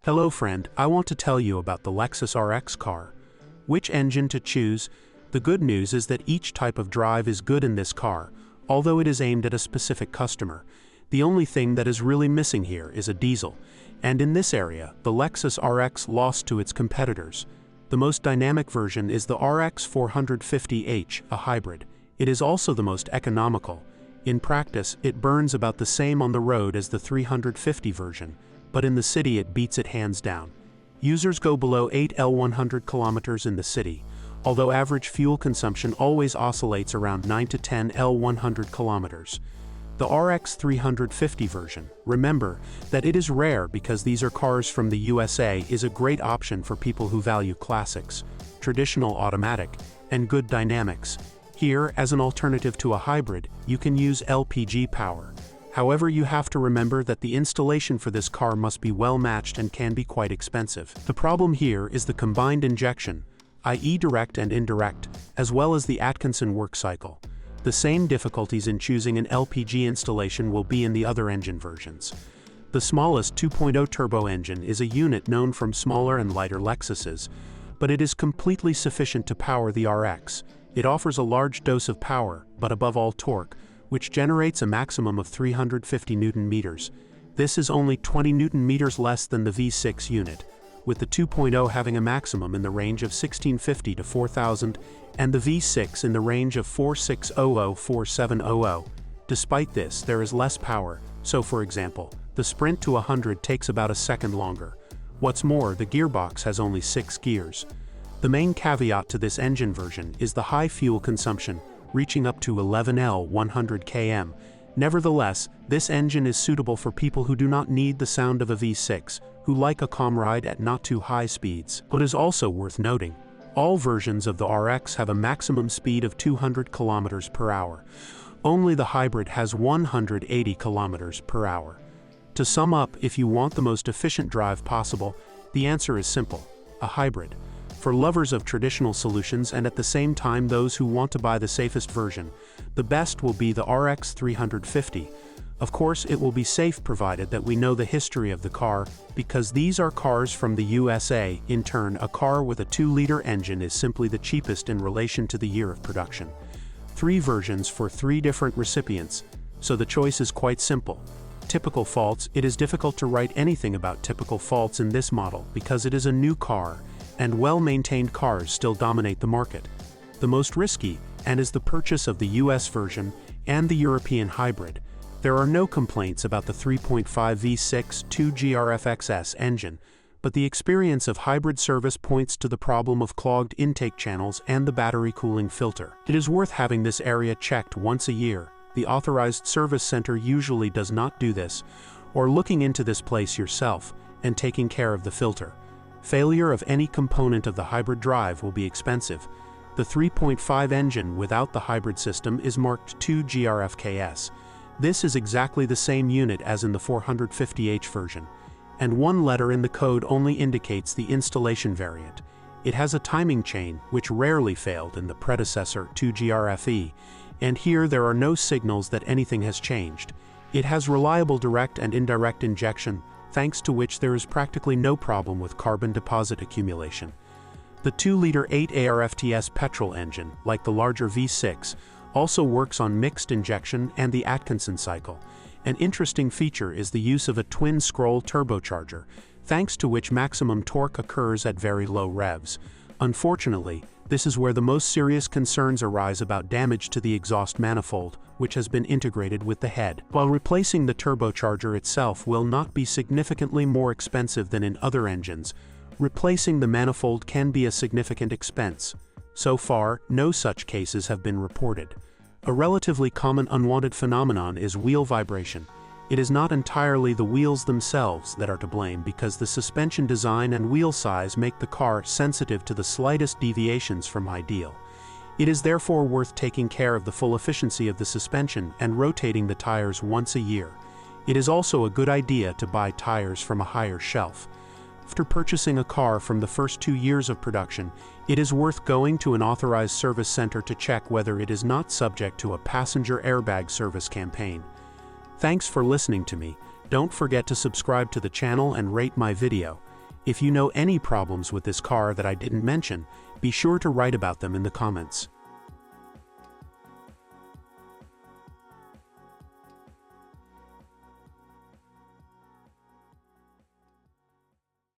Hello friend, I want to tell you about the Lexus RX car. Which engine to choose? The good news is that each type of drive is good in this car, although it is aimed at a specific customer. The only thing that is really missing here is a diesel, and in this area, the Lexus RX lost to its competitors. The most dynamic version is the RX 450h, a hybrid. It is also the most economical. In practice, it burns about the same on the road as the 350 version, but in the city it beats it hands down. Users go below 8 L100 kilometers in the city, although average fuel consumption always oscillates around 9 to 10 L100 kilometers. The RX 350 version, remember that it is rare because these are cars from the USA, is a great option for people who value classics, traditional automatic, and good dynamics. Here, as an alternative to a hybrid, you can use LPG power. However, you have to remember that the installation for this car must be well matched and can be quite expensive. The problem here is the combined injection, i.e. direct and indirect, as well as the Atkinson work cycle. The same difficulties in choosing an LPG installation will be in the other engine versions. The smallest 2.0 turbo engine is a unit known from smaller and lighter Lexuses, but it is completely sufficient to power the RX. It offers a large dose of power, but above all torque, which generates a maximum of 350 Nm. This is only 20 Nm less than the V6 unit, with the 2.0 having a maximum in the range of 1650 to 4000 and the V6 in the range of 4600-4700. Despite this, there is less power, so for example, the sprint to 100 takes about a second longer. What's more, the gearbox has only 6 gears. The main caveat to this engine version is the high fuel consumption, reaching up to 11 L100 km. Nevertheless, this engine is suitable for people who do not need the sound of a V6, who like a calm ride at not too high speeds. What is also worth noting, all versions of the RX have a maximum speed of 200 km per hour. Only the hybrid has 180 km per hour. To sum up, if you want the most efficient drive possible, the answer is simple: a hybrid. For lovers of traditional solutions and at the same time those who want to buy the safest version, the best will be the RX 350. Of course, it will be safe provided that we know the history of the car, because these are cars from the USA. In turn, a car with a 2-liter engine is simply the cheapest in relation to the year of production. 3 versions for 3 different recipients, so the choice is quite simple. Typical faults: it is difficult to write anything about typical faults in this model because it is a new car, and well-maintained cars still dominate the market. The most risky, and is the purchase of the US version and the European hybrid. There are no complaints about the 3.5 V6 2GRFXS engine, but the experience of hybrid service points to the problem of clogged intake channels and the battery cooling filter. It is worth having this area checked once a year. The authorized service center usually does not do this, or looking into this place yourself and taking care of the filter. Failure of any component of the hybrid drive will be expensive. The 3.5 engine without the hybrid system is marked 2GRFKS. This is exactly the same unit as in the 450h version, and one letter in the code only indicates the installation variant. It has a timing chain, which rarely failed in the predecessor 2GRFE, and here there are no signals that anything has changed. It has reliable direct and indirect injection, thanks to which there is practically no problem with carbon deposit accumulation. The 2-liter 8 ARFTS petrol engine, like the larger V6, also works on mixed injection and the Atkinson cycle. An interesting feature is the use of a twin-scroll turbocharger, thanks to which maximum torque occurs at very low revs. Unfortunately, this is where the most serious concerns arise about damage to the exhaust manifold, which has been integrated with the head. While replacing the turbocharger itself will not be significantly more expensive than in other engines, replacing the manifold can be a significant expense. So far, no such cases have been reported. A relatively common unwanted phenomenon is wheel vibration. It is not entirely the wheels themselves that are to blame because the suspension design and wheel size make the car sensitive to the slightest deviations from ideal. It is therefore worth taking care of the full efficiency of the suspension and rotating the tires once a year. It is also a good idea to buy tires from a higher shelf. After purchasing a car from the first 2 years of production, it is worth going to an authorized service center to check whether it is not subject to a passenger airbag service campaign. Thanks for listening to me. Don't forget to subscribe to the channel and rate my video. If you know any problems with this car that I didn't mention, be sure to write about them in the comments.